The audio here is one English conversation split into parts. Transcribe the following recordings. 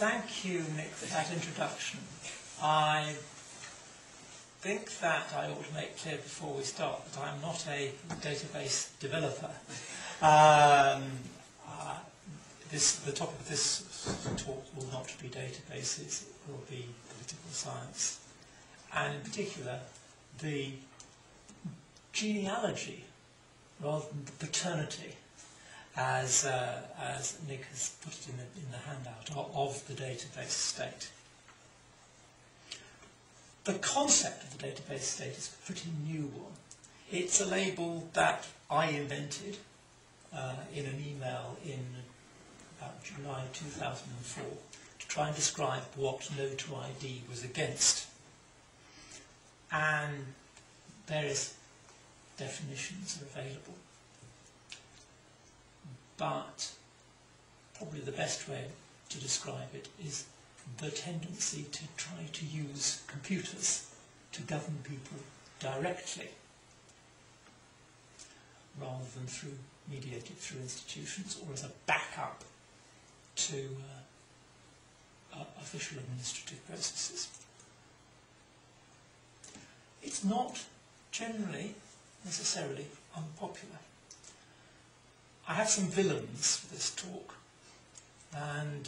Thank you, Nick, for that introduction. I think that I ought to make clear before we start that I'm not a database developer. The topic of this talk will not be databases, it will be political science. And in particular, the genealogy, rather than the paternity, as Nick has put it in the handout, of the database state. The concept of the database state is a pretty new one. It's a label that I invented in an email in about July 2004 to try and describe what NO2ID was against. And various definitions are available. But probably the best way to describe it is the tendency to try to use computers to govern people directly rather than mediated through institutions or as a backup to official administrative processes. It's not generally necessarily unpopular. I have some villains for this talk, and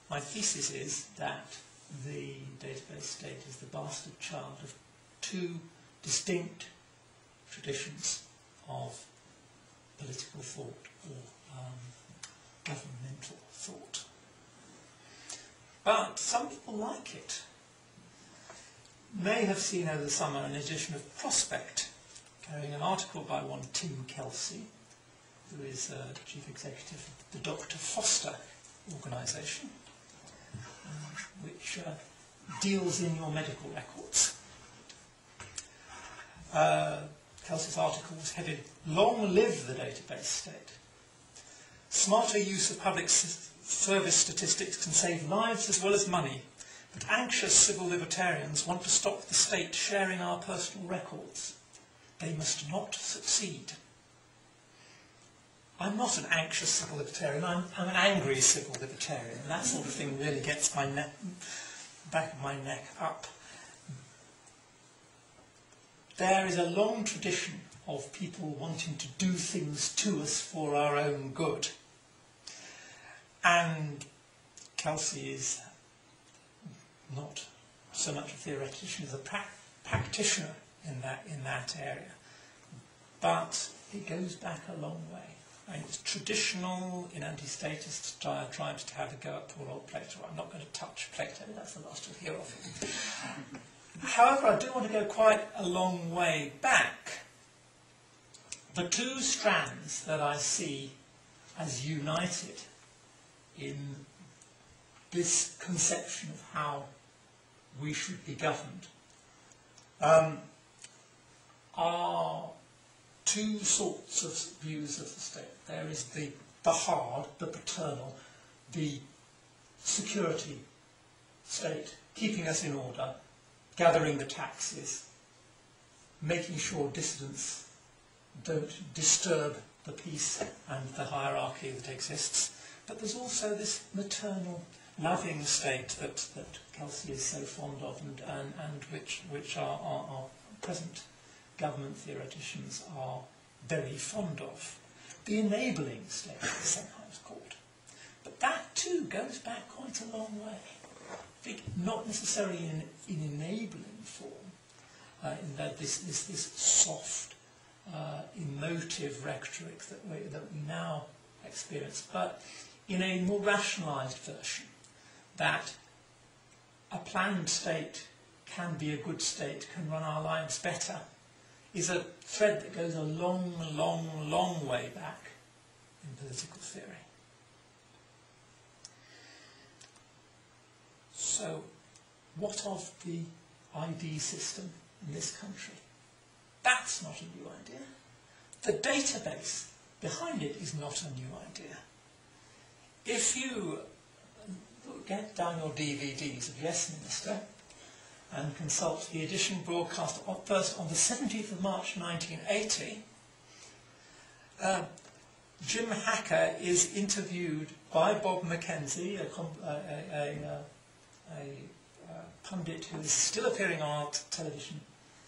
my thesis is that the database state is the bastard child of two distinct traditions of political thought or governmental thought. But some people like it. May have seen over the summer an edition of Prospect carrying an article by one Tim Kelsey, who is Chief Executive of the Dr. Foster organisation, which deals in your medical records. Kelsey's article was headed, "Long live the database state. Smarter use of public service statistics can save lives as well as money, but anxious civil libertarians want to stop the state sharing our personal records. They must not succeed." I'm not an anxious civil libertarian, I'm an angry civil libertarian, and that sort of thing really gets my back of my neck up. There is a long tradition of people wanting to do things to us for our own good. And Kelsey is not so much a theoretician as a practitioner in that area. But it goes back a long way. And it's traditional in anti-statist diatribes to have a go at poor old Plato. I'm not going to touch Plato, that's the last we'll hear of him. However, I do want to go quite a long way back. The two strands that I see as united in this conception of how we should be governed are two sorts of views of the state. There is the hard, the paternal, the security state, keeping us in order, gathering the taxes, making sure dissidents don't disturb the peace and the hierarchy that exists. But there's also this maternal, loving state that Kelsey is so fond of and which our present government theoreticians are very fond of. The enabling state is sometimes called. But that too goes back quite a long way. I think not necessarily in enabling form, in that this soft, emotive rhetoric that we now experience, but in a more rationalised version, that a planned state can be a good state, can run our lives better, is a thread that goes a long, long, long way back in political theory. So, what of the ID system in this country? That's not a new idea. The database behind it is not a new idea. If you get down your DVDs of Yes Minister and consult the edition broadcast first on the 17th of March 1980, Jim Hacker is interviewed by Bob Mackenzie, a pundit who is still appearing on our television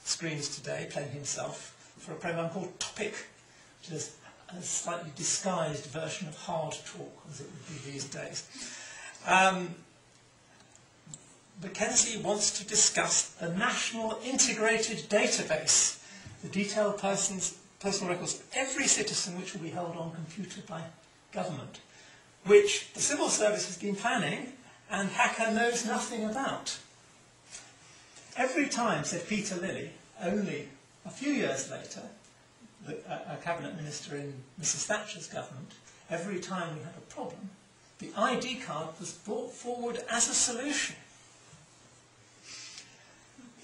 screens today, playing himself, for a programme called Topic, which is a slightly disguised version of Hard Talk, as it would be these days. Mackenzie wants to discuss the National Integrated Database, the detailed personal records of every citizen which will be held on computer by government, which the civil service has been planning and Hacker knows nothing about. Every time, said Peter Lilly, only a few years later, a cabinet minister in Mrs. Thatcher's government, every time we had a problem, the ID card was brought forward as a solution.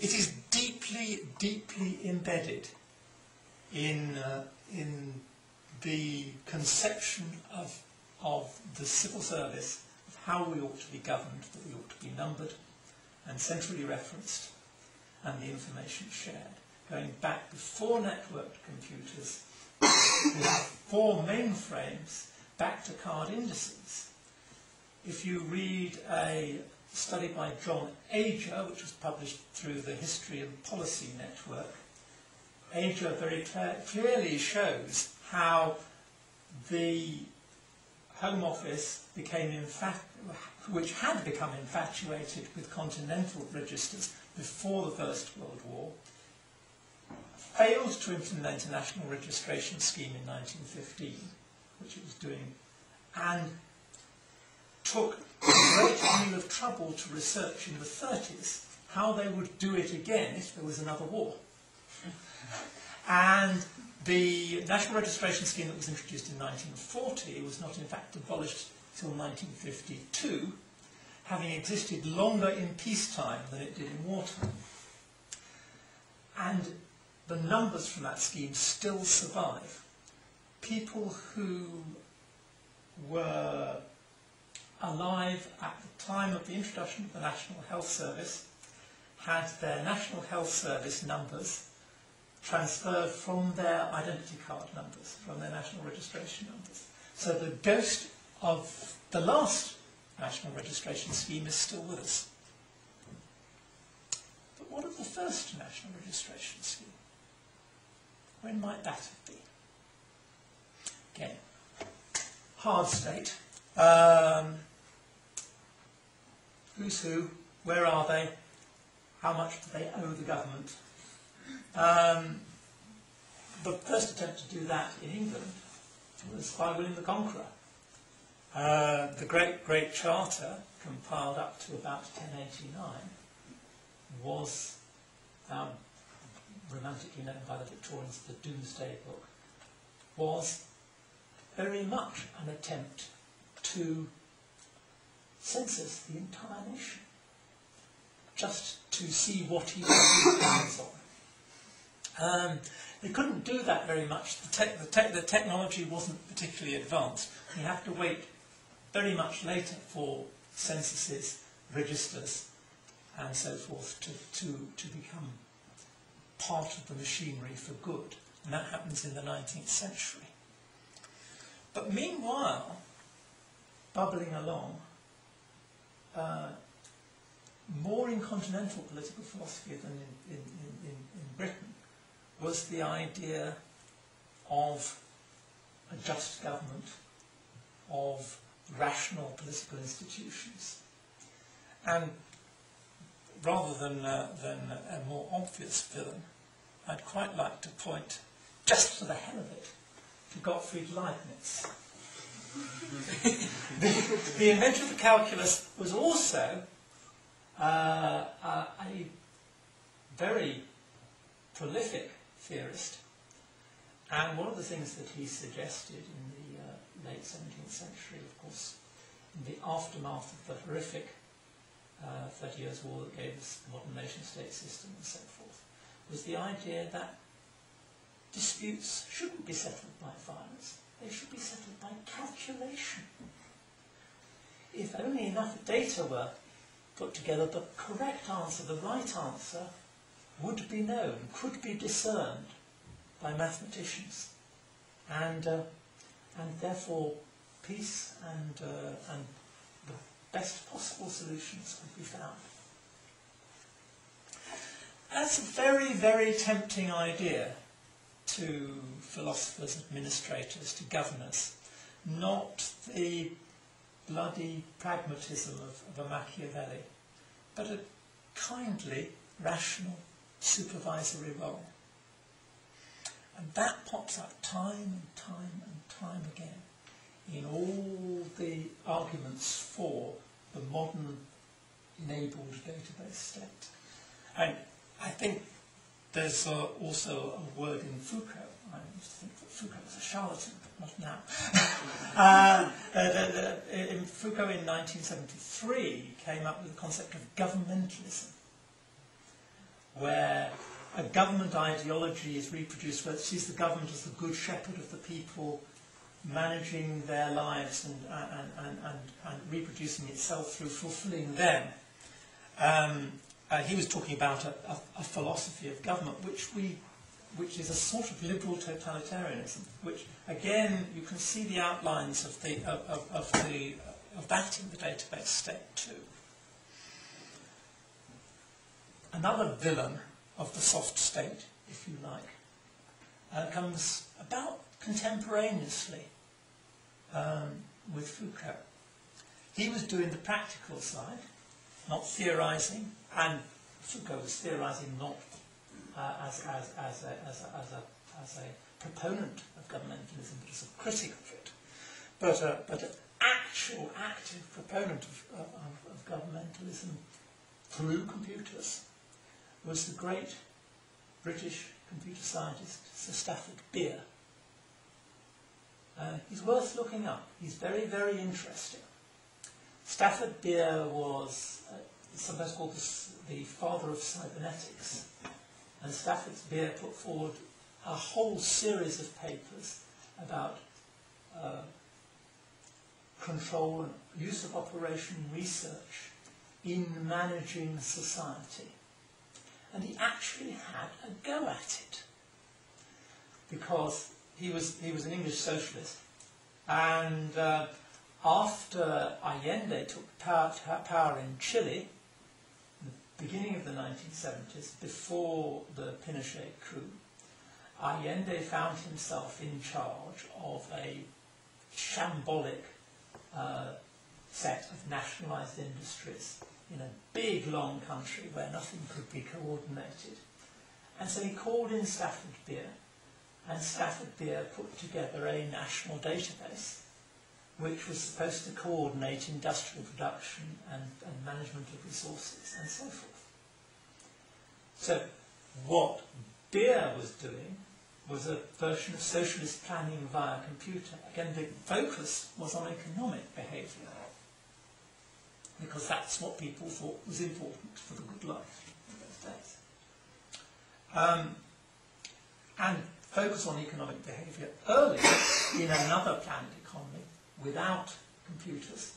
It is deeply, deeply embedded in the conception of the civil service, of how we ought to be governed, that we ought to be numbered and centrally referenced, and the information shared. Going back before networked computers, before mainframes, back to card indices. If you read a study by John Ager, which was published through the History and Policy Network, Ager very clearly shows how the Home Office became, which had become infatuated with continental registers before the First World War, failed to implement a national registration scheme in 1915, which it was doing, and took a great deal of trouble to research in the 30s how they would do it again if there was another war. And the national registration scheme that was introduced in 1940 was not in fact abolished until 1952, having existed longer in peacetime than it did in wartime. And the numbers from that scheme still survive. People who were alive at the time of the introduction of the National Health Service had their National Health Service numbers transferred from their identity card numbers, from their national registration numbers. So the ghost of the last national registration scheme is still with us. But what of the first national registration scheme? When might that have been? Again, hard state. Who's who? Where are they? How much do they owe the government? The first attempt to do that in England was by William the Conqueror. The Great Charter, compiled up to about 1089, was romantically known by the Victorians as the Domesday Book, was very much an attempt to census the entire nation, just to see what he was hands on. They couldn't do that very much. The technology wasn't particularly advanced. You have to wait very much later for censuses, registers, and so forth to become part of the machinery for good. And that happens in the 19th century. But meanwhile, bubbling along, more in continental political philosophy than in Britain, was the idea of a just government, of rational political institutions. And rather than a more obvious villain, I'd quite like to point, just for the hell of it, to Gottfried Leibniz. The inventor of the calculus was also a very prolific theorist, and one of the things that he suggested in the late 17th century, of course, in the aftermath of the horrific 30 Years' War that gave us the modern nation-state system and so forth, was the idea that disputes shouldn't be settled by violence, they should be settled by calculation. If only enough data were put together, the correct answer, the right answer, would be known, could be discerned by mathematicians. And and therefore peace and the best possible solutions could be found. That's a very, very tempting idea to philosophers, administrators, to governors, not the bloody pragmatism of a Machiavelli, but a kindly, rational, supervisory role. And that pops up time and time and time again in all the arguments for the modern enabled database state. And I think there's also a word in Foucault. I used to think that Foucault was a charlatan, but not now. Foucault in 1973 came up with the concept of governmentalism, where a government ideology is reproduced, where it sees the government as the good shepherd of the people, managing their lives and reproducing itself through fulfilling them. He was talking about a philosophy of government which is a sort of liberal totalitarianism, which again you can see the outlines of that in the database state too. Another villain of the soft state, if you like, comes about contemporaneously with Foucault. He was doing the practical side, not theorising, and Foucault was theorising not as a proponent of governmentalism, but as a critic of it, but an actual, active proponent of governmentalism through computers was the great British computer scientist Sir Stafford Beer. He's worth looking up. He's very, very interesting. Stafford Beer was sometimes called the father of cybernetics. And Stafford Beer put forward a whole series of papers about control and use of operation research in managing society. And he actually had a go at it, because he was an English socialist, and after Allende took power in Chile, the beginning of the 1970s, before the Pinochet coup, Allende found himself in charge of a shambolic set of nationalised industries in a big, long country where nothing could be coordinated. And so he called in Stafford Beer, and Stafford Beer put together a national database which was supposed to coordinate industrial production and management of resources and so forth. So what Beer was doing was a version of socialist planning via computer. Again, the focus was on economic behaviour, because that's what people thought was important for the good life in those days. And focus on economic behaviour earlier in another planned economy, without computers,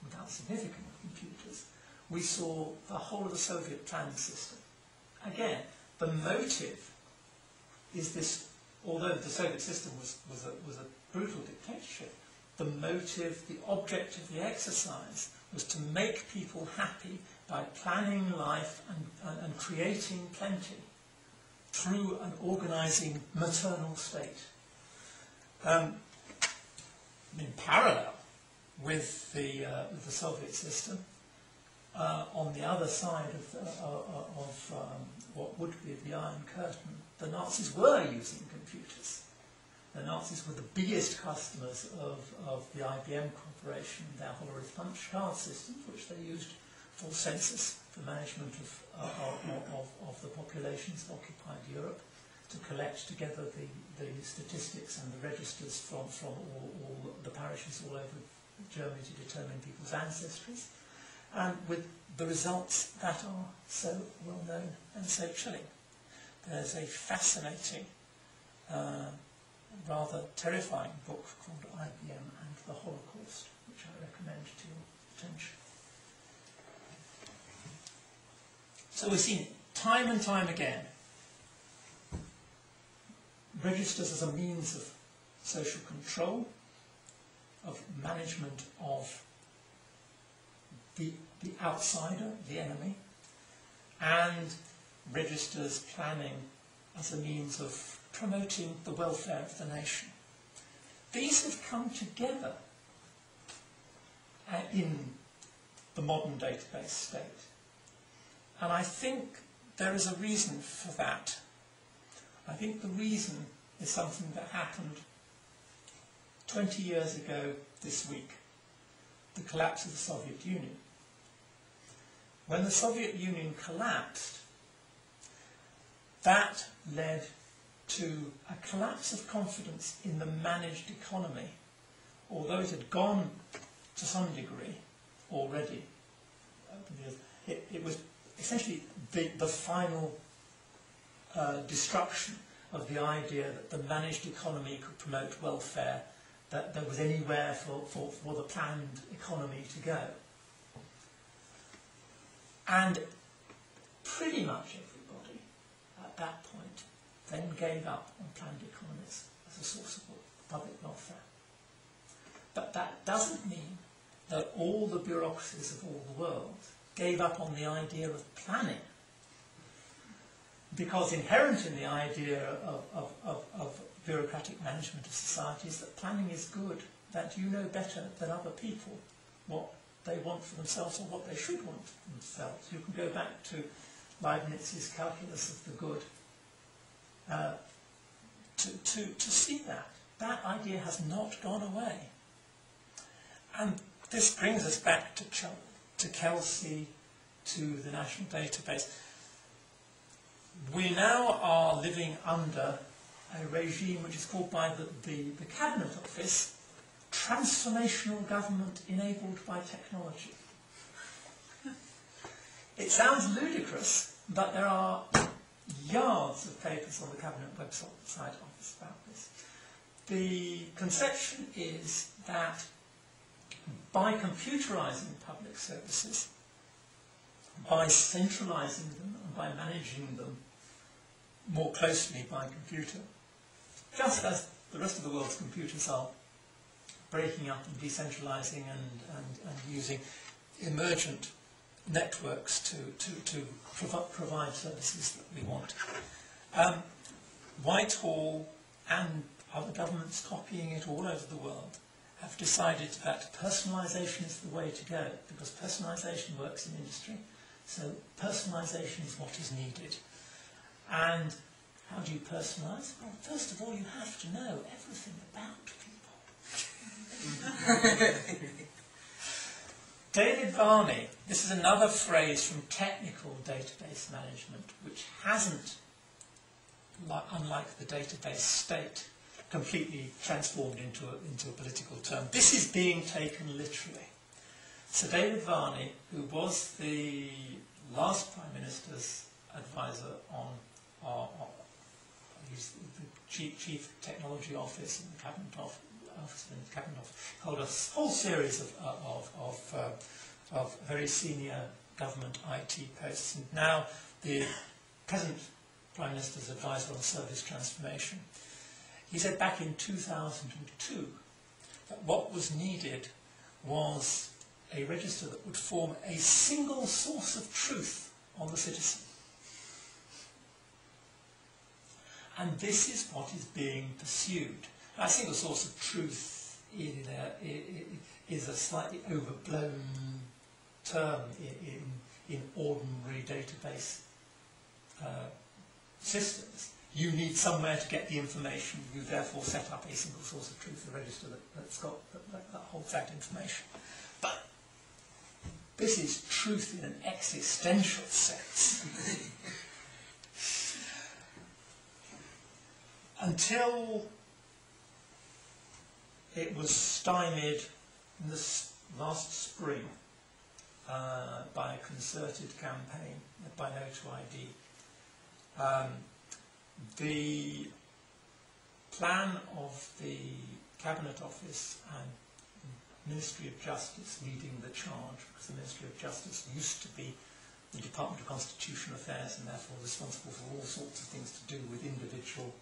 without significant computers, we saw the whole of the Soviet planning system. Again, the motive is this, although the Soviet system was a brutal dictatorship, the motive, the object of the exercise was to make people happy by planning life and creating plenty through an organising maternal state. In parallel with the Soviet system, on the other side of what would be the Iron Curtain, the Nazis were using computers. The Nazis were the biggest customers of the IBM Corporation, their Hollerith punch card systems, which they used for census, for management of the populations of occupied Europe, to collect together the statistics and the registers from all the parishes all over Germany to determine people's ancestries, and with the results that are so well known and so chilling. There's a fascinating, rather terrifying book called IBM and the Holocaust, which I recommend to your attention. So we've seen time and time again registers as a means of social control, of management of the outsider, the enemy, and registers planning as a means of promoting the welfare of the nation. These have come together in the modern database state. And I think there is a reason for that. I think the reason is something that happened 20 years ago this week, the collapse of the Soviet Union. When the Soviet Union collapsed, that led to a collapse of confidence in the managed economy, although it had gone to some degree already. It was essentially the final destruction of the idea that the managed economy could promote welfare, that there was anywhere for the planned economy to go. And pretty much everybody at that point then gave up on planned economies as a source of public welfare. But that doesn't mean that all the bureaucracies of all the world gave up on the idea of planning. Because inherent in the idea of bureaucratic management of society is that planning is good, that you know better than other people what they want for themselves or what they should want for themselves. You can go back to Leibniz's calculus of the good to see that. That idea has not gone away. And this brings us back to Kelsey, to the national database. We now are living under a regime which is called by the Cabinet Office transformational government enabled by technology. It sounds ludicrous, but there are yards of papers on the Cabinet website office about this. The conception is that by computerising public services, by centralising them and by managing them more closely by computer, just as the rest of the world's computers are breaking up and decentralising and using emergent networks to provide services that we want. Whitehall and other governments copying it all over the world have decided that personalisation is the way to go, because personalisation works in industry, so personalisation is what is needed. And how do you personalise? Well, first of all, you have to know everything about people. David Varney, this is another phrase from technical database management, which hasn't, unlike the database state, completely transformed into a political term. This is being taken literally. So David Varney, who was the last Prime Minister's advisor on the Chief Technology Office in the Cabinet Office, held a whole series of very senior government IT posts, and now the present Prime Minister's advisor on service transformation. He said back in 2002 that what was needed was a register that would form a single source of truth on the citizen. And this is what is being pursued. A single source of truth is a slightly overblown term in ordinary database systems. You need somewhere to get the information. You therefore set up a single source of truth, a register that holds that information. But this is truth in an existential sense. Until it was stymied in this last spring by a concerted campaign by NO2ID. The plan of the Cabinet Office and Ministry of Justice leading the charge, because the Ministry of Justice used to be the Department of Constitutional Affairs and therefore responsible for all sorts of things to do with individual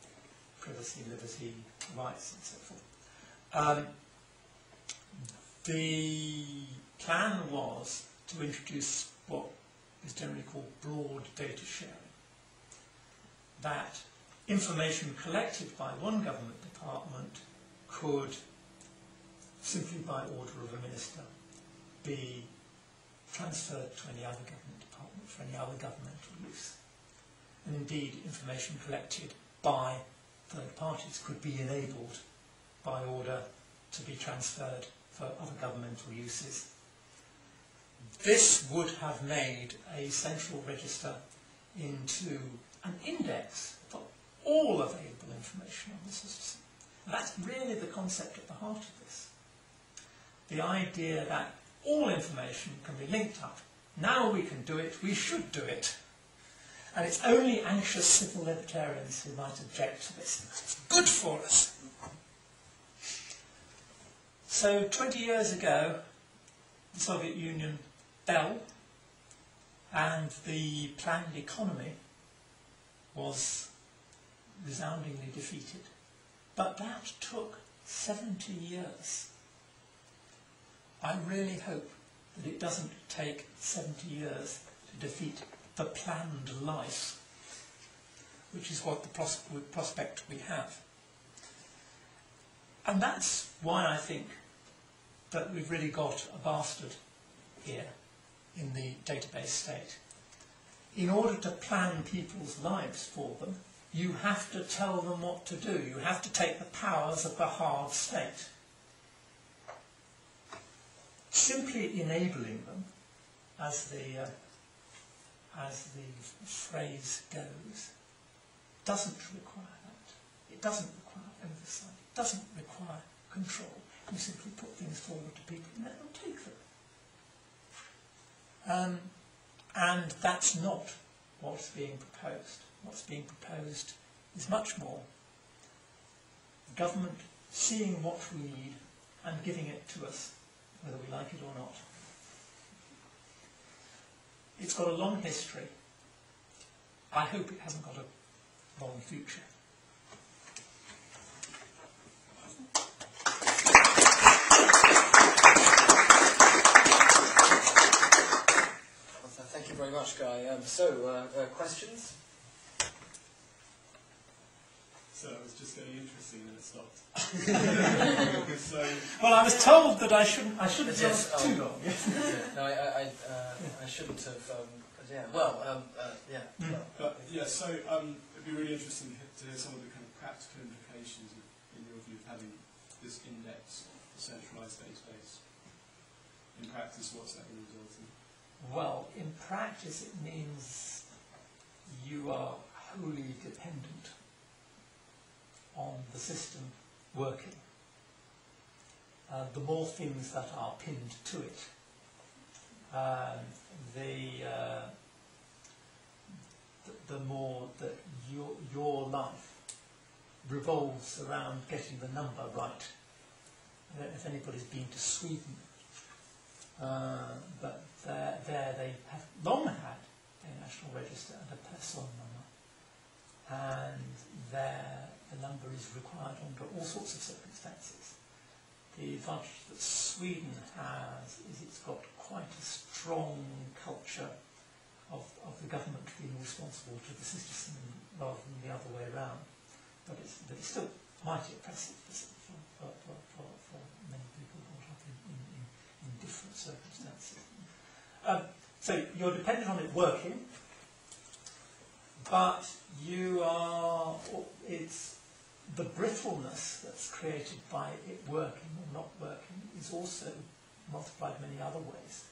privacy, liberty, rights, and so forth. The plan was to introduce what is generally called broad data sharing. That information collected by one government department could, simply by order of a minister, be transferred to any other government department for any other governmental use. And indeed, information collected by third parties could be enabled by order to be transferred for other governmental uses. This would have made a central register into an index for all available information on the system. And that's really the concept at the heart of this. The idea that all information can be linked up. Now we can do it, we should do it. And it's only anxious civil libertarians who might object to this. It's good for us. So 20 years ago, the Soviet Union fell, and the planned economy was resoundingly defeated. But that took 70 years. I really hope that it doesn't take 70 years to defeat the planned life, which is what the prospect we have. And that's why I think that we've really got a bastard here in the database state. In order to plan people's lives for them, you have to tell them what to do. You have to take the powers of the hard state. Simply enabling them, as the phrase goes, doesn't require that. It doesn't require oversight. It doesn't require control. You simply put things forward to people and let them take them. And that's not what's being proposed. What's being proposed is much more government seeing what we need and giving it to us, whether we like it or not. It's got a long history. I hope it hasn't got a long future. Thank you very much, Guy. Questions? So it was just getting interesting and it stopped. Well, I was told that I shouldn't have too long. No, I shouldn't have. So it'd be really interesting to hear some of the kind of practical implications, in your view, of having this index, the centralised database. In practice, what's that going to result in? Well, in practice it means you are wholly dependent on the system working. The more things that are pinned to it, the more that your life revolves around getting the number right. I don't know if anybody's been to Sweden, but there they have long had a national register and a person number, and there the number is required under all sorts of circumstances. The advantage that Sweden has is it's got quite a strong culture of the government being responsible to the citizen rather than the other way around. But it's still mighty oppressive for many people brought up in different circumstances. So you're dependent on it working, but it's the brittleness that's created by it working or not working is also multiplied many other ways.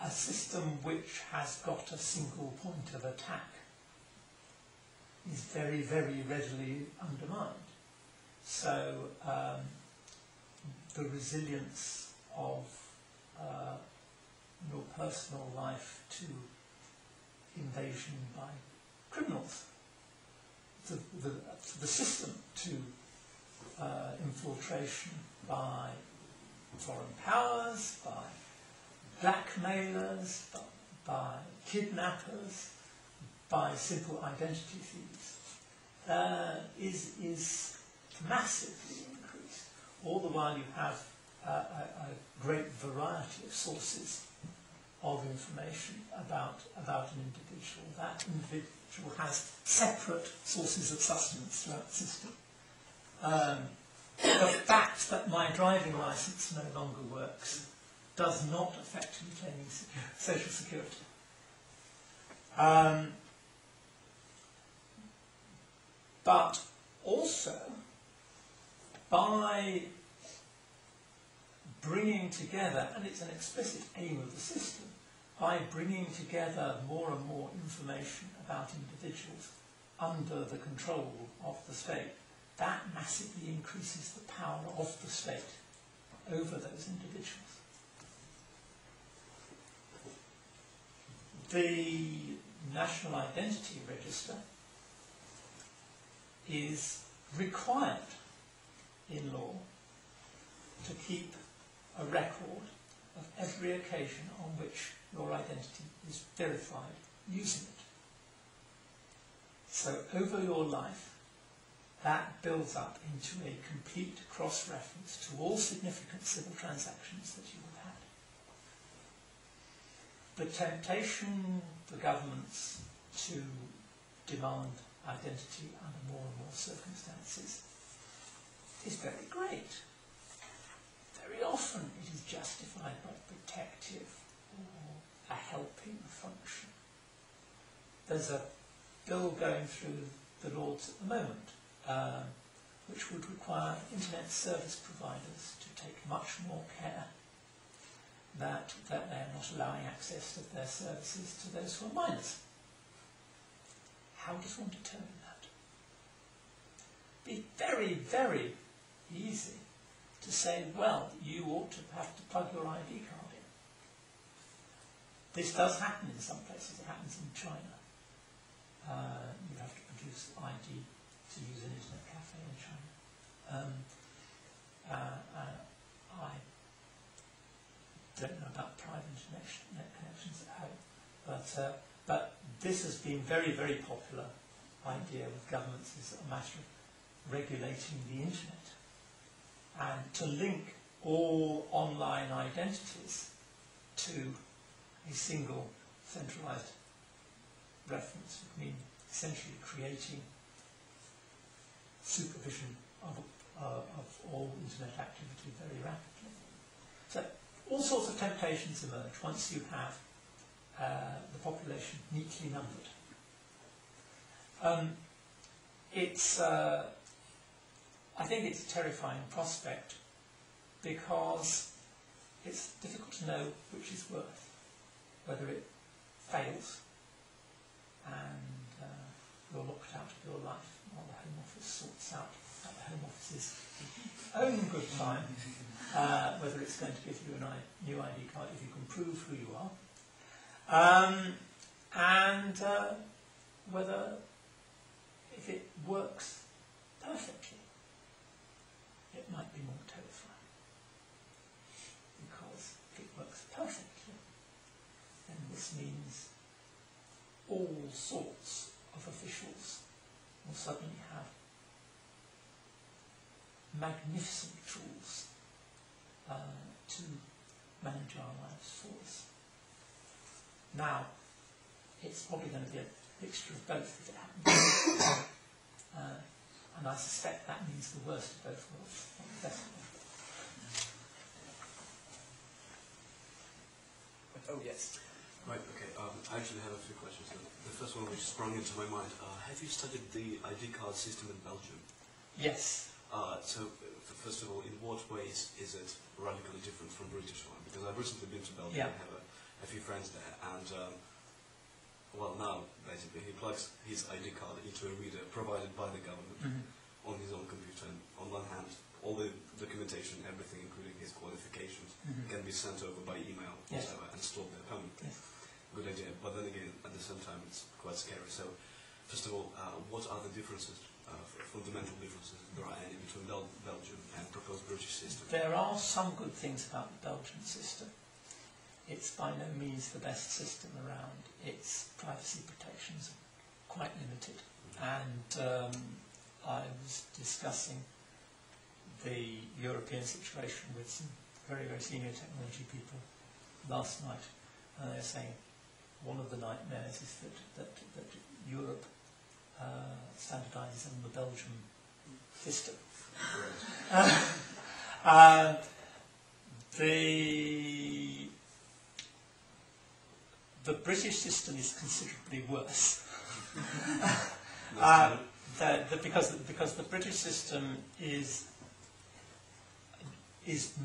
A system which has got a single point of attack is very, very readily undermined. So the resilience of your personal life to invasion by criminals, the system to infiltration by foreign powers, by blackmailers, by kidnappers, by simple identity thieves is massively increased. All the while you have a great variety of sources of information about an individual. That individual has separate sources of sustenance throughout the system. The fact that my driving licence no longer works does not affect me claiming social security. But also, by bringing together, and it's an explicit aim of the system, by bringing together more and more information about individuals under the control of the state, that massively increases the power of the state over those individuals. The National Identity Register is required in law to keep a record of every occasion on which your identity is verified using it. So over your life, that builds up into a complete cross-reference to all significant civil transactions that you have had. The temptation for governments to demand identity under more and more circumstances is very great. Very often it is justified by protective or a helping function. There's a bill going through the Lords at the moment which would require internet service providers to take much more care that they are not allowing access to their services to those who are minors. How does one determine that? It'd be very, very easy to say, well, you ought to have to plug your ID card in. This does happen in some places. It happens in China. You have to produce ID to use an internet cafe in China. I don't know about private internet connections at home, but this has been very, very popular idea with governments as a matter of regulating the internet. And to link all online identities to a single centralised reference would mean essentially creating supervision of all internet activity very rapidly. So all sorts of temptations emerge once you have the population neatly numbered. I think it's a terrifying prospect because it's difficult to know which is worse, whether it fails and you're locked out of your life while the Home Office sorts out at the Home Office's own good time whether it's going to give you a new ID card if you can prove who you are, and whether if it works perfectly, it might be more terrifying. Because if it works perfectly, then this means all sorts of officials will suddenly have magnificent tools to manage our lives for us. Now, it's probably going to be a mixture of both if it happens. And I suspect that means the worst of both worlds, not the best of them. Oh, yes. Right, okay. I actually have a few questions. The first one which sprung into my mind, have you studied the ID card system in Belgium? Yes. So, first of all, in what ways is it radically different from British one? Because I've recently been to Belgium, I have a few friends there, and well, now, basically, he plugs his ID card into a reader provided by the government on his own computer. And on one hand, all the documentation, everything, including his qualifications, can be sent over by email, whatever, and stored there permanently. Good idea. But then again, at the same time, it's quite scary. So, first of all, what are the differences, fundamental differences, if there are any, between Belgium and proposed British system? There are some good things about the Belgian system. It's by no means the best system around. Its privacy protections quite limited. And I was discussing the European situation with some very, very senior technology people last night, and they were saying one of the nightmares is that Europe standardises on the Belgian system. The British system is considerably worse. Because the British system is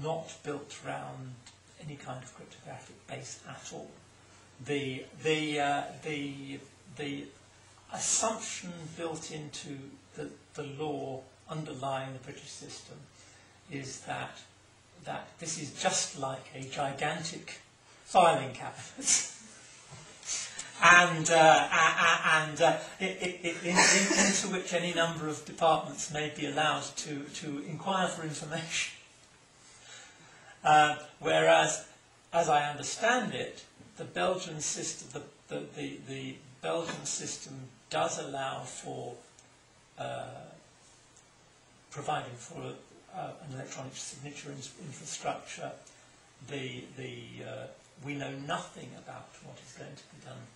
not built around any kind of cryptographic base at all. The assumption built into the law underlying the British system is that this is just like a gigantic filing cabinet. Into which any number of departments may be allowed to inquire for information. Whereas, as I understand it, the Belgian system, the Belgian system does allow for providing for an electronic signature infrastructure. We know nothing about what is going to be done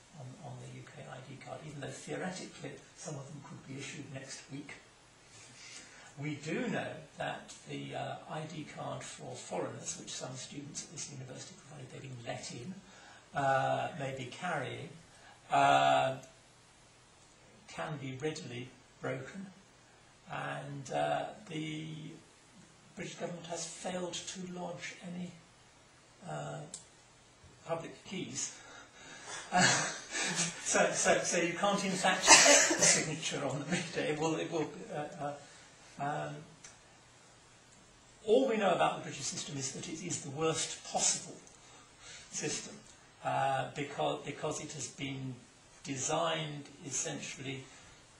on the UK ID card, even though theoretically some of them could be issued next week. We do know that the ID card for foreigners, which some students at this university, provided they've been let in, may be carrying, can be readily broken, and the British government has failed to lodge any public keys. So you can't in fact check the signature on the reader. All we know about the British system is that it is the worst possible system because it has been designed essentially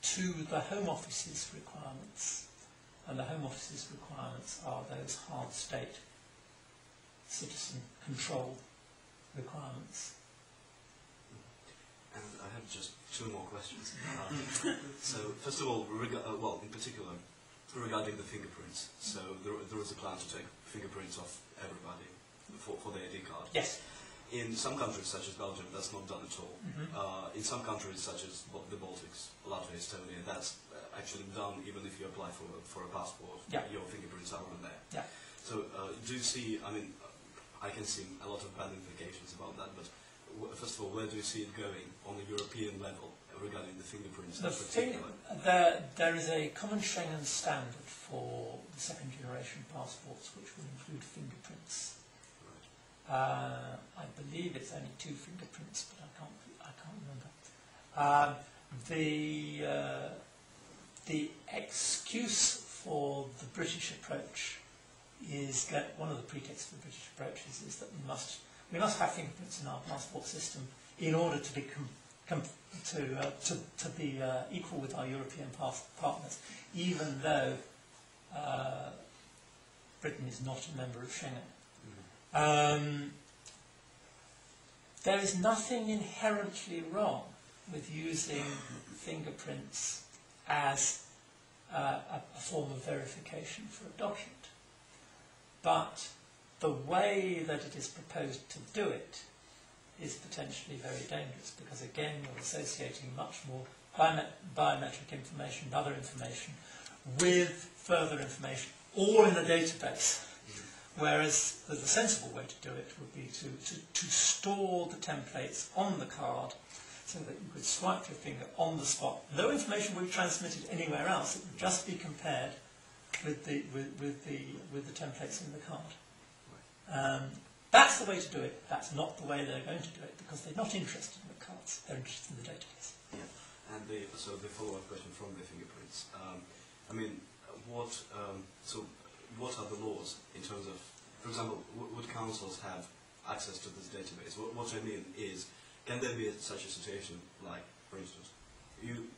to the Home Office's requirements, and the Home Office's requirements are those hard state citizen control requirements. And I have just two more questions. So, first of all, in particular, regarding the fingerprints. So, there is a plan to take fingerprints off everybody for the ID card. Yes. In some countries, such as Belgium, that's not done at all. Mm-hmm. In some countries, such as the Baltics, Latvia, Estonia, that's actually done even if you apply for a passport. Yeah. Your fingerprints are on there. Yeah. So, do you see, I can see a lot of bad implications about that, but first of all, where do you see it going on the European level regarding the fingerprints in particular? There is a common Schengen standard for the second generation passports, which will include fingerprints. Right. I believe it's only 2 fingerprints, but I can't remember. The excuse for the British approach is that one of the pretexts for the British approach is that we must have fingerprints in our passport system in order to be equal with our European partners, even though Britain is not a member of Schengen. There is nothing inherently wrong with using fingerprints as a form of verification for a document. But the way that it is proposed to do it is potentially very dangerous, because again you're associating much more biometric information and other information with further information, all in a database. Whereas the sensible way to do it would be to store the templates on the card so that you could swipe your finger on the spot. No information would be transmitted anywhere else. It would just be compared with the templates in the card. That's the way to do it. That's not the way they're going to do it, because they're not interested in the cards. They're interested in the database. Yeah. And so the follow-up question from the fingerprints. What are the laws in terms of, for example, would councils have access to this database? What I mean is, can there be such a situation like, for instance, you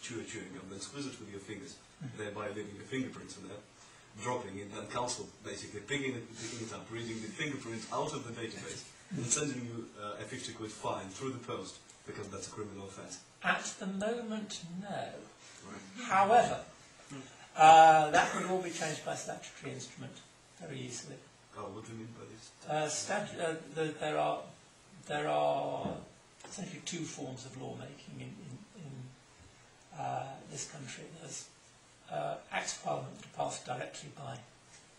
chew a chewing gum, then squeeze it with your fingers, thereby leaving your fingerprints in there, dropping it, then council basically picking it up, reading the fingerprints out of the database, and sending you a 50 quid fine through the post because that's a criminal offence? At the moment, no. Right. However, that could all be changed by statutory instrument very easily. Oh, what do you mean by this? There are essentially two forms of lawmaking in this country. There's Acts of Parliament that are passed directly by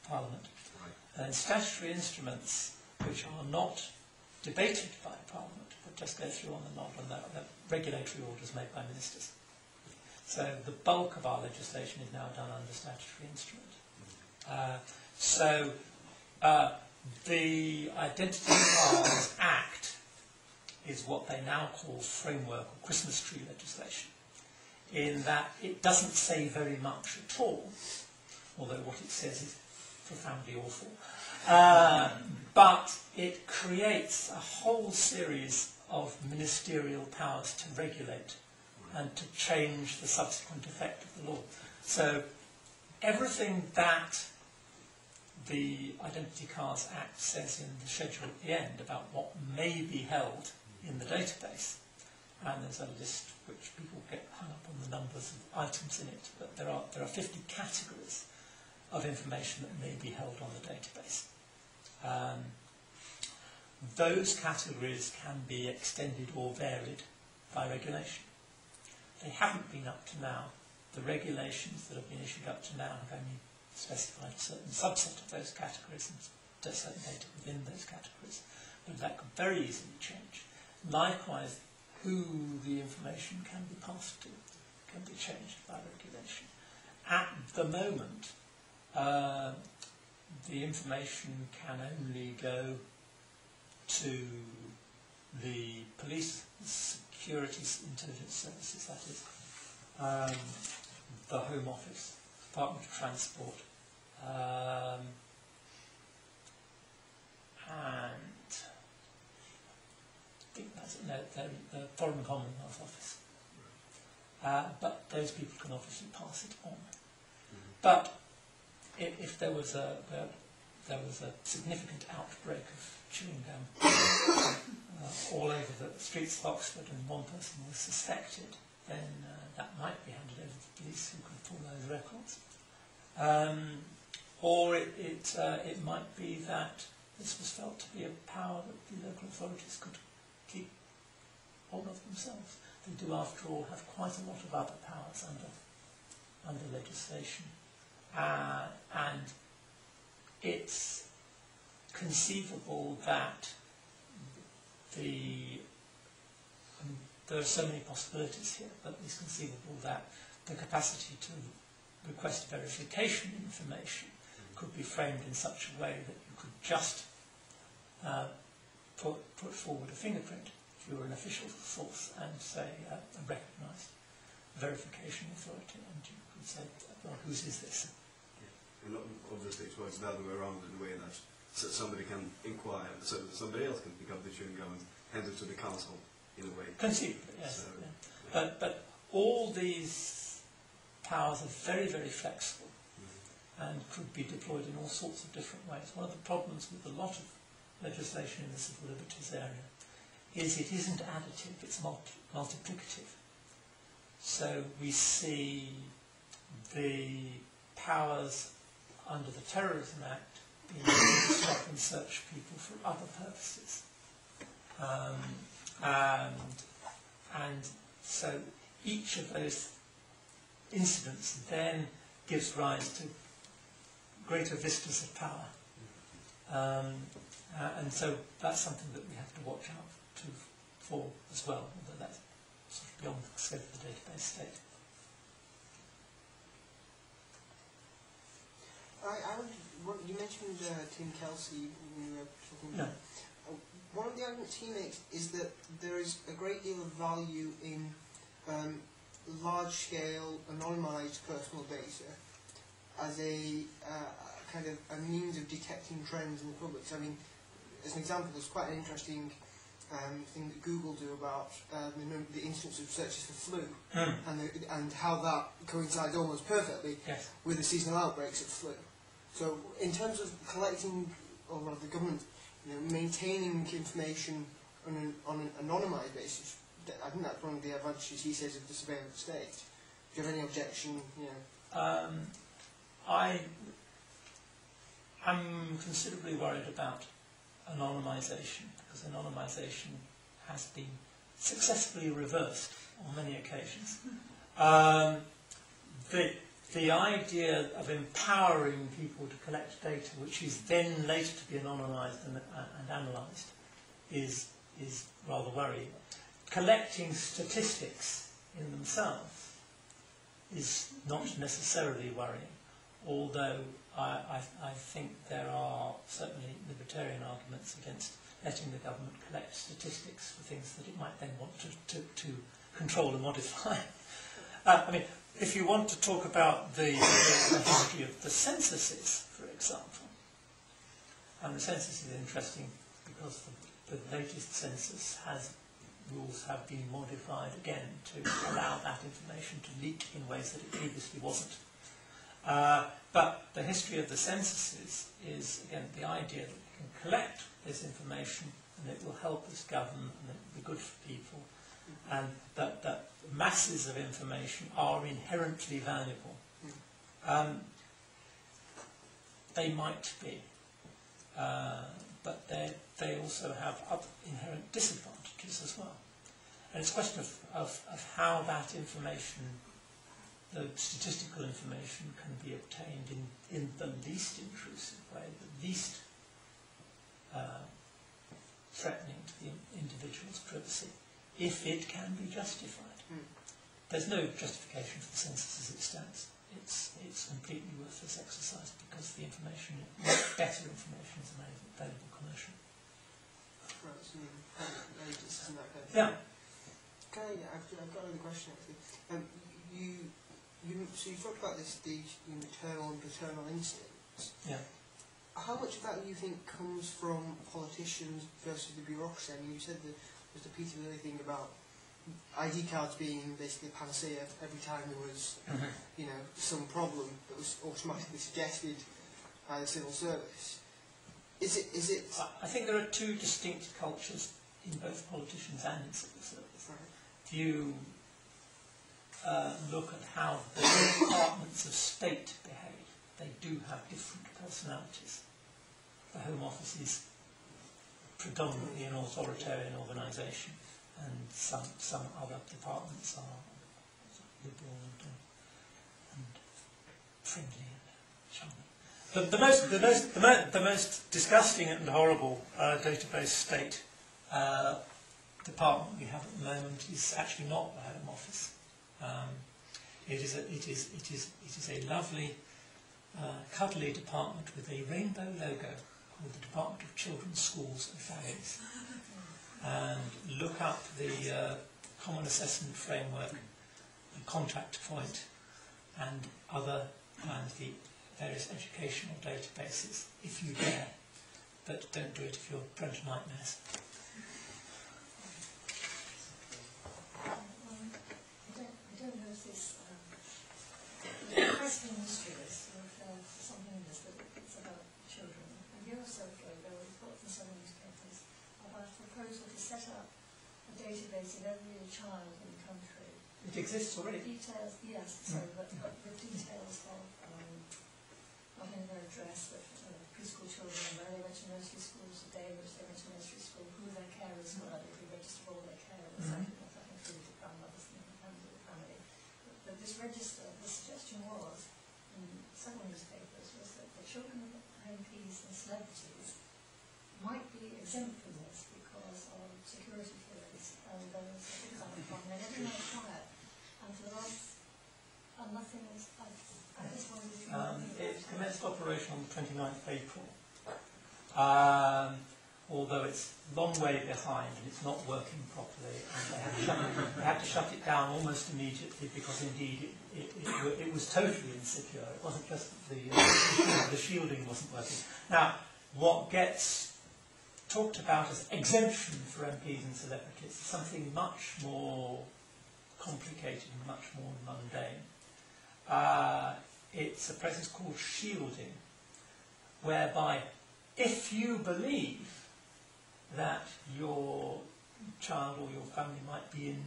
Parliament, Right. and statutory instruments which are not debated by Parliament but just go through on the nod, and they're regulatory orders made by ministers. So the bulk of our legislation is now done under statutory instrument. The Identities Act is what they now call framework or Christmas tree legislation, in that it doesn't say very much at all, although what it says is profoundly awful. But it creates a whole series of ministerial powers to regulate and to change the subsequent effect of the law. So everything that the Identity Cards Act says in the schedule at the end about what may be held in the database, and there's a list which people get hung up on the numbers of items in it, but there are 50 categories of information that may be held on the database. Those categories can be extended or varied by regulation. They haven't been up to now. The regulations that have been issued up to now have only specified a certain subset of those categories and certain data within those categories. But that could very easily change. Likewise, who the information can be passed to can be changed by regulation. At the moment, the information can only go to the police, security intelligence services, that is, the Home Office, Department of Transport, and I think that's it, no, the Foreign Commonwealth Office. But those people can obviously pass it on. But if there was a significant outbreak of chewing gum all over the streets of Oxford and one person was suspected, then that might be handed over to the police who could pull those records. Or it might be that this was felt to be a power that the local authorities could keep hold of themselves. They do, after all, have quite a lot of other powers under legislation. And it's conceivable that there are so many possibilities here, but it's conceivable that the capacity to request verification information could be framed in such a way that you could just put forward a fingerprint if you were an official source and say a recognised verification authority, and you could say, well, whose is this? And obviously it works the other way around in the way that somebody can inquire, so somebody else can pick up the chewing gum and hand it to the council in a way. Conceivably, yes. So, yeah. But all these powers are very, very flexible and could be deployed in all sorts of different ways. One of the problems with a lot of legislation in the civil liberties area is it isn't additive, it's multiplicative. So we see the powers under the Terrorism Act being able to stop and search people for other purposes. And so each of those incidents then gives rise to greater vistas of power. And so that's something that we have to watch out for as well, although that's sort of beyond the scope of the database state. You mentioned Tim Kelsey when you were talking about. One of the arguments he makes is that there is a great deal of value in large-scale, anonymised personal data as a kind of a means of detecting trends in the public. So, I mean, as an example, there's quite an interesting thing that Google do about the instance of searches for flu, and how that coincides almost perfectly with the seasonal outbreaks of flu. So, in terms of collecting, or rather the government maintaining information on an anonymised basis. I think that's one of the advantages he says of the surveillance state. Do you have any objection? I'm considerably worried about anonymisation, because anonymisation has been successfully reversed on many occasions. The idea of empowering people to collect data, which is then later to be anonymised and analysed, is rather worrying. Collecting statistics in themselves is not necessarily worrying, although I think there are certainly libertarian arguments against letting the government collect statistics for things that it might then want to control and modify. I mean, if you want to talk about the history of the censuses, for example, and the census is interesting because the latest census rules have been modified again to allow that information to leak in ways that it previously wasn't. But the history of the censuses is, again, the idea that we can collect this information and it will help us govern and it will be good for people, and that masses of information are inherently valuable. They might be, but they also have other inherent disadvantages as well. And it's a question of how that information, the statistical information, can be obtained in the least intrusive way, the least threatening to the individual's privacy, if it can be justified. There's no justification for the census as it stands. It's completely worthless exercise because the information, better information, is available commercially. Yeah. Okay, I've got another question actually. So you talked about this, the maternal and paternal instincts. Yeah. How much of that do you think comes from politicians versus the bureaucracy? I mean, you said there's the Peter Lilly thing about ID cards being basically a panacea every time there was, some problem that was automatically suggested by the civil service. Is it? I think there are two distinct cultures in both politicians and in civil service. Right. If you look at how the departments of state behave, they do have different personalities. The Home Office is predominantly an authoritarian organisation, and some other departments are liberal and friendly and charming. The most disgusting and horrible database state department we have at the moment is actually not the Home Office. It is a lovely, cuddly department with a rainbow logo called the Department of Children's Schools and Families. And look up the Common Assessment Framework, the Contact Point, and other the various educational databases, if you dare. But don't do it if you're prone to nightmares. I don't know if this question history is something in this, but it's about children. A year or so ago, there was a report from some newspapers about a proposal to set up a database of every child in the country. It exists already. Details, yes, sorry, but the details of not only their address, but preschool children, where they went to nursery schools, the day in which they went to nursery school, who their carers were, if we register all their carers, that included the grandmothers and the members of the family. But this register, the suggestion was, in several newspapers, was that the children of MPs and celebrities might be exempt from this because of security clearance and those things like that. They never know quiet. And for the last, nothing is, I just wondered if you it commenced operation on the 29th of April. Although it's a long way behind and it's not working properly, and they had to shut it down almost immediately because indeed it was totally insecure. It wasn't just that the shielding wasn't working. Now, what gets talked about as exemption for MPs and celebrities is something much more complicated and much more mundane. It's a process called shielding, whereby if you believe that your child or your family might be in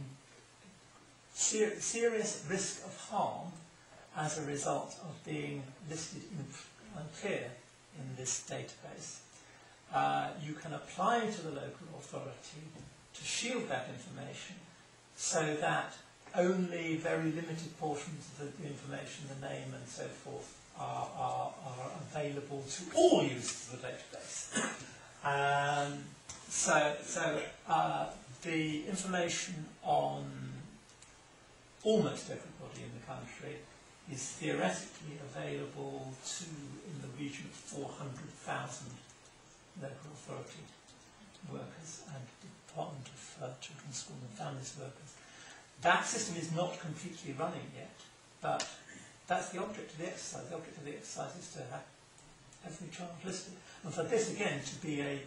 serious risk of harm as a result of being listed unclear in this database, you can apply to the local authority to shield that information so that only very limited portions of the information, the name and so forth, are available to all users of the database. The information on almost everybody in the country is theoretically available to in the region of 400,000 local authority workers and Department of Children's School and Families workers. That system is not completely running yet, but that's the object of the exercise. The object of the exercise is to have every child listed. And for this, again, to be a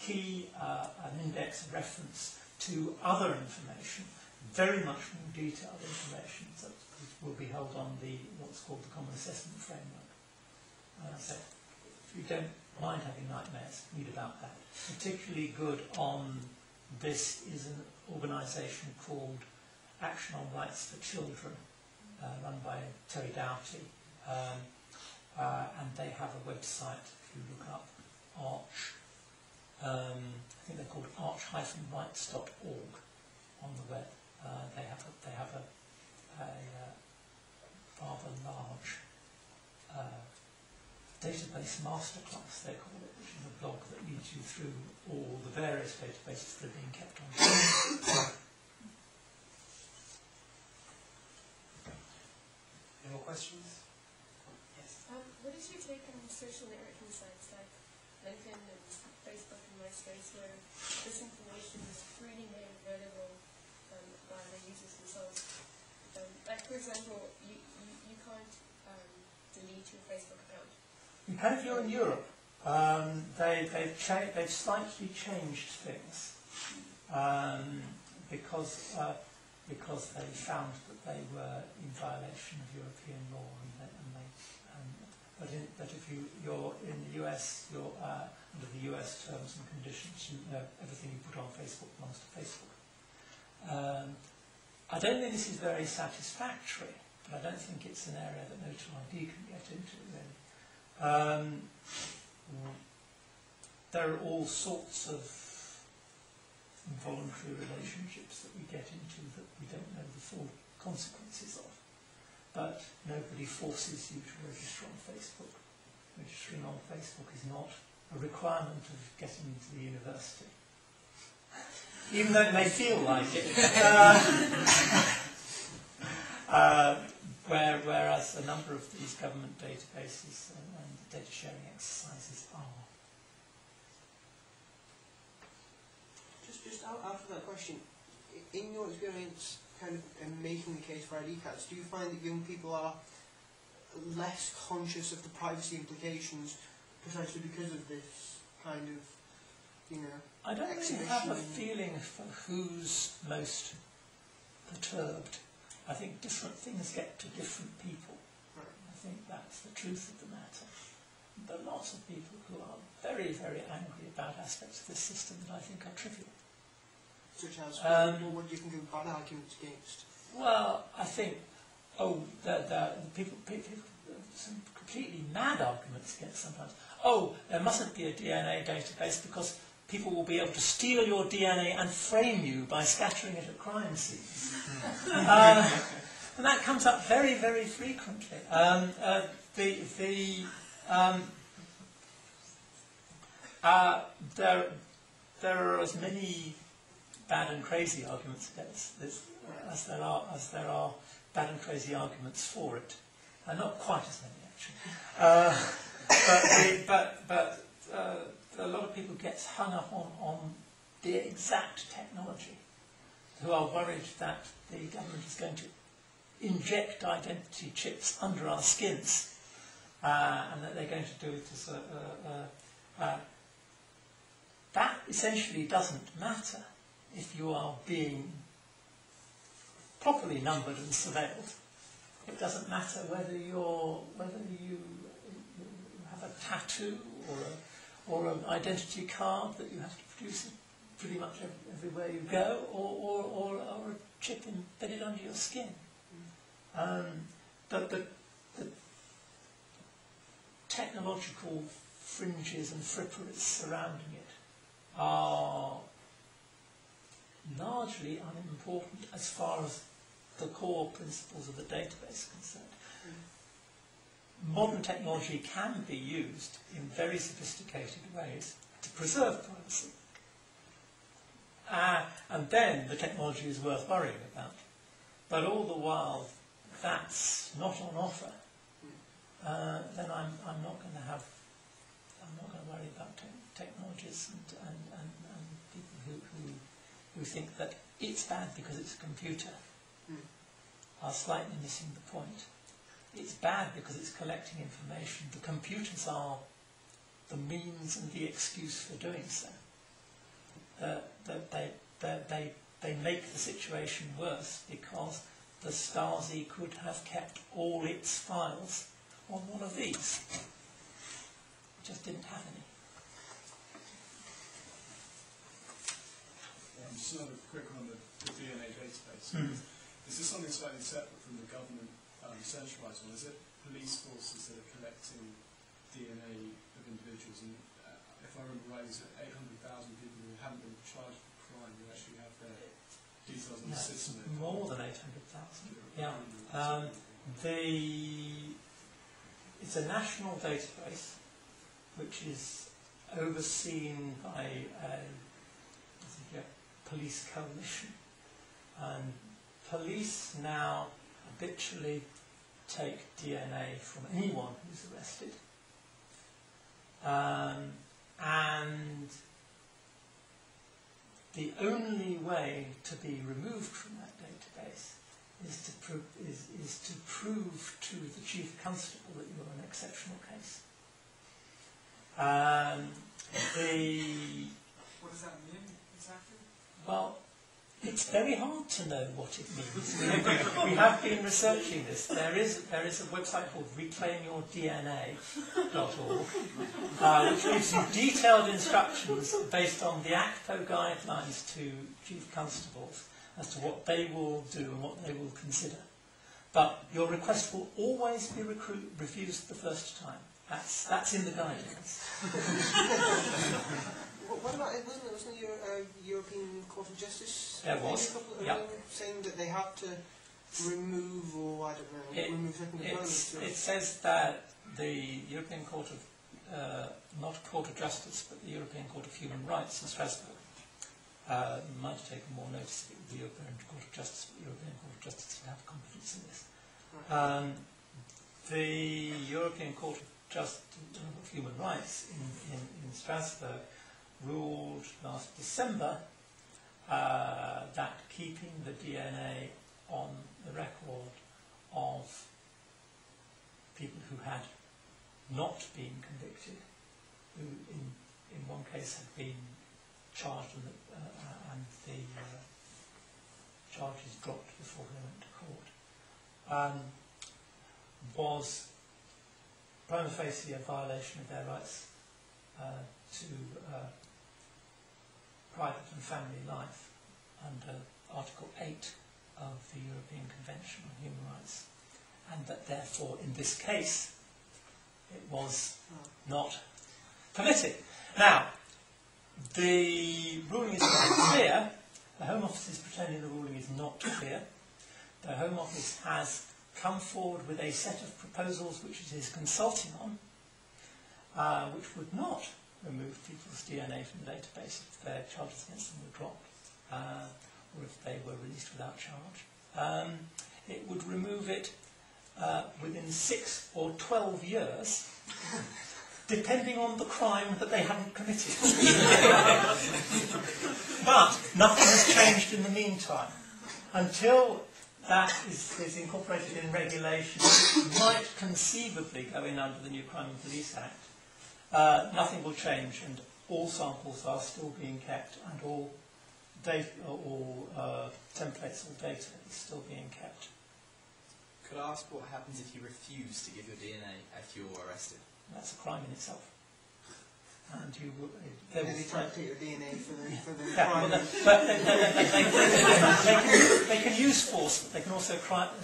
key, an index, a reference to other information, very much more detailed information that will be held on the what's called the Common Assessment Framework. So if you don't mind having nightmares, read about that. Particularly good on this is an organisation called Action on Rights for Children, run by Tory, and they have a website. If you look up Arch, I think they're called arch-rights.org on the web. They have a rather large database masterclass, they call it, which is a blog that leads you through all the various databases that are being kept on. Any more questions? Yes. What is your take on social networking sites like LinkedIn and Facebook and MySpace, where this information is freely made available by the users themselves? Like, for example, you can't delete your Facebook account. You can if you're in Europe. They've slightly changed things because they found that they were in violation of European law, but if you're in the US, you're under the US terms and conditions. You know everything you put on Facebook belongs to Facebook. I don't think this is very satisfactory, but I don't think it's an area that NO2ID can get into, really. There are all sorts of involuntary relationships that we get into that we don't know the full consequences of. But nobody forces you to register on Facebook. Registering on Facebook is not a requirement of getting into the university. Even though it may feel like it. Whereas a number of these government databases and data sharing exercises are. Just out of that question, in your experience kind of making the case for ID cards, do you find that young people are less conscious of the privacy implications precisely because of this kind of, you know, I don't really have a feeling for who's most perturbed. I think different things get to different people. Right. I think that's the truth of the matter. There are lots of people who are very, very angry about aspects of this system that I think are trivial. Such as, what do you think of bad arguments against? Well, I think, people, some completely mad arguments against sometimes. Oh, there mustn't be a DNA database because people will be able to steal your DNA and frame you by scattering it at crime scenes. And that comes up very, very frequently. There are as many bad and crazy arguments against this as there are bad and crazy arguments for it. Not quite as many, actually. But a lot of people get hung up on the exact technology, who are worried that the government is going to inject identity chips under our skins, and that they're going to do it as that essentially doesn't matter if you are being properly numbered and surveilled. It doesn't matter whether you have a tattoo or an identity card that you have to produce pretty much everywhere you go, or a chip embedded under your skin. But the technological fringes and fripperies surrounding it are largely unimportant as far as the core principles of the database are concerned. Modern technology can be used in very sophisticated ways to preserve privacy. And then the technology is worth worrying about. But all the while that's not on offer, then I'm not going to worry about technologies and people who think that it's bad because it's a computer are slightly missing the point. It's bad because it's collecting information. The computers are the means and the excuse for doing so. They make the situation worse because the Stasi could have kept all its files on one of these. It just didn't have any. Just another quick one on the DNA database. Is this something slightly separate from the government centralised one? Is it police forces that are collecting DNA of individuals? And if I remember right, is it 800,000 people who haven't been charged with crime who actually have their details on the system? More than 800,000. Yeah. It's a national database which is overseen by a police coalition, and police now habitually take DNA from anyone who's arrested, and the only way to be removed from that database is to prove to the chief constable that you're an exceptional case. What does that mean exactly? Well, it's very hard to know what it means. We have been researching this. There is a website called reclaimyourdna.org, which gives you detailed instructions based on the ACPO guidelines to chief constables as to what they will do and what they will consider. But your request will always be refused the first time. That's in the guidance. What about, wasn't your European Court of Justice? There was, saying that they have to remove, or I don't know, remove certain components? It says that the European Court of, not Court of Justice, but the European Court of Human Rights in Strasbourg, might have taken more notice of the European Court of Justice, but the European Court of Justice would have confidence in this. Right. The European Court of Human Rights in Strasbourg ruled last December that keeping the DNA on the record of people who had not been convicted, who in one case had been charged and the charges dropped before they went to court, was prima facie a violation of their rights to private and family life under Article 8 of the European Convention on Human Rights, and that therefore in this case it was not permitted. Now, the ruling is quite clear. The Home Office is pretending the ruling is not clear. The Home Office has come forward with a set of proposals which it is consulting on, which would not remove people's DNA from the database if their charges against them were dropped, or if they were released without charge. It would remove it within 6 or 12 years, depending on the crime that they haven't committed. But nothing has changed in the meantime. Until that is incorporated in regulation, it might conceivably go in under the new Crime and Police Act. Nothing will change, and all samples are still being kept, and all data, all templates or data is still being kept. Could I ask what happens if you refuse to give your DNA if you're arrested? That's a crime in itself. and you will... They try to take your DNA for the yeah, crime. but they can use force, but they can also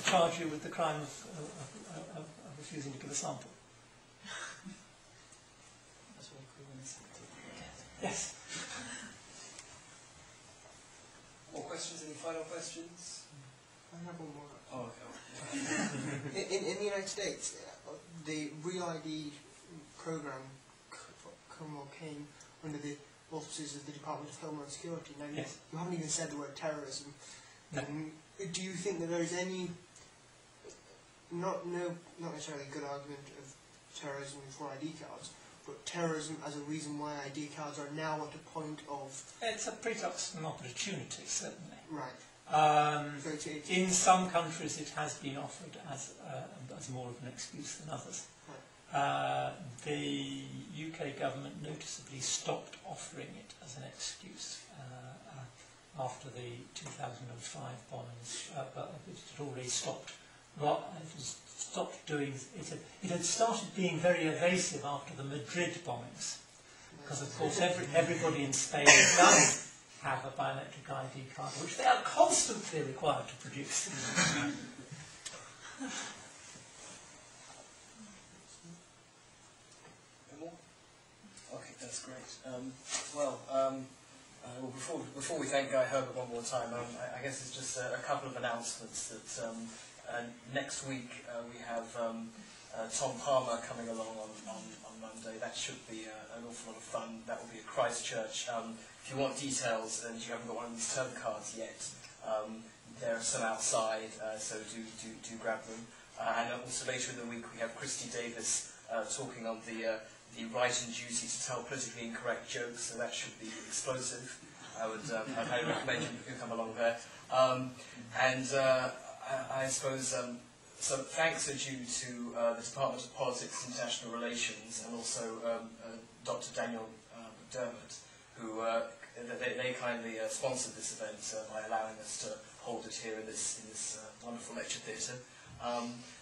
charge you with the crime of refusing to give a sample. That's what we call an incentive. Yes. More questions? Any final questions? I have one more. Oh, okay. In the United States, the Real ID program came under the auspices of the Department of Homeland Security. Now, yes. You haven't even said the word terrorism. No. Do you think that there is any, not necessarily a good argument of terrorism for ID cards, but terrorism as a reason why ID cards are now at a point of... It's a pretext and opportunity, certainly. Right. In some countries it has been offered as more of an excuse than others. The UK government noticeably stopped offering it as an excuse after the 2005 bombings, but it had already stopped. It had started being very evasive after the Madrid bombings, because of course everybody in Spain does have a biometric ID card, which they are constantly required to produce. Okay, that's great. Before we thank Guy Herbert one more time, I guess it's just a couple of announcements that next week we have Tom Palmer coming along on Monday. That should be an awful lot of fun. That will be at Christchurch. If you want details and you haven't got one of these term cards yet, there are some outside, so do grab them. And also later in the week we have Christy Davis talking on the right and duty to tell politically incorrect jokes, so that should be explosive. I'd highly recommend you come along there. I suppose some thanks are due to the Department of Politics and International Relations, and also Dr. Daniel McDermott, who they kindly sponsored this event by allowing us to hold it here in this wonderful lecture theatre.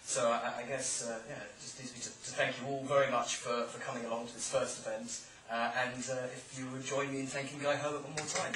So I guess, it just leaves me to thank you all very much for coming along to this first event, and if you would join me in thanking Guy Herbert one more time.